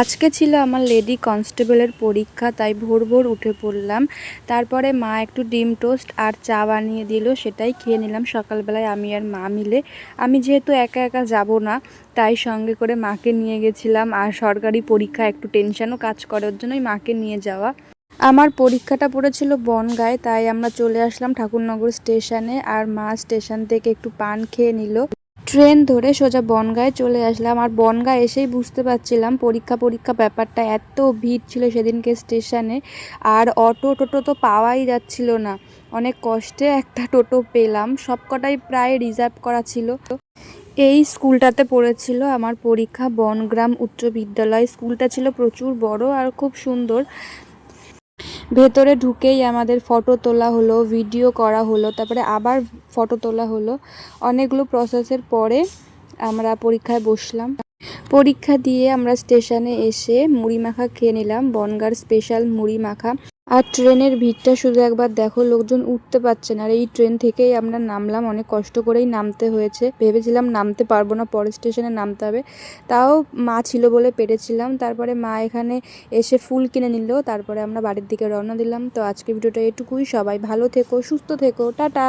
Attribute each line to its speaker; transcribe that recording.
Speaker 1: আজকে ছিল আমার লেডি কনস্টেবলের পরীক্ষা, তাই ভোর ভোর উঠে পড়লাম। তারপরে মা একটু ডিম টোস্ট আর চা বানিয়ে দিল, সেটাই খেয়ে নিলাম সকালবেলায় আমি আর মা মিলে। আমি যেহেতু একা একা যাব না, তাই সঙ্গে করে মাকে নিয়ে গেছিলাম। আর সরকারি পরীক্ষা একটু টেনশনও কাজ করে, ওর জন্যই মাকে নিয়ে যাওয়া। আমার পরীক্ষাটা পড়েছিল বনগাঁয়, তাই আমরা চলে আসলাম ঠাকুরনগর স্টেশনে। আর মা স্টেশন থেকে একটু পান খেয়ে নিল। ট্রেন ধরে সোজা বনগাঁয় চলে আসলাম। আর বনগাঁ এসেই বুঝতে পারছিলাম পরীক্ষা ব্যাপারটা, এত ভিড় ছিল সেদিনকে স্টেশনে। আর অটো টোটো তো পাওয়াই যাচ্ছিল না, অনেক কষ্টে একটা টোটো পেলাম। সবকটাই প্রায় রিজার্ভ করা ছিল। এই স্কুলটাতে পড়েছিল আমার পরীক্ষা, বনগ্রাম উচ্চ বিদ্যালয়। স্কুলটা ছিল প্রচুর বড় আর খুব সুন্দর। ভেতরে ঢুকেই আমাদের ফটো তোলা হলো, ভিডিও করা হলো, তারপরে আবার ফটো তোলা হলো। অনেকগুলো প্রসেসের পরে আমরা পরীক্ষায় বসলাম। পরীক্ষা দিয়ে আমরা স্টেশনে এসে মুড়ি মাখা খেয়ে নিলাম, বনগাঁর স্পেশাল মুড়ি মাখা। আর ট্রেনের ভিড়টা শুধু একবার দেখো, লোকজন উঠতে পারছে না। আর এই ট্রেন থেকেই আমরা নামলাম, অনেক কষ্ট করেই নামতে হয়েছে। ভেবেছিলাম নামতে পারবো না, পরের স্টেশনে নামতে হবে, তাও মা ছিল বলে পেরেছিলাম। তারপরে মা এখানে এসে ফুল কিনে নিল, তারপরে আমরা বাড়ির দিকে রওনা দিলাম। তো আজকে ভিডিওটা এটুকুই। সবাই ভালো থেকো, সুস্থ থেকো, টাটা।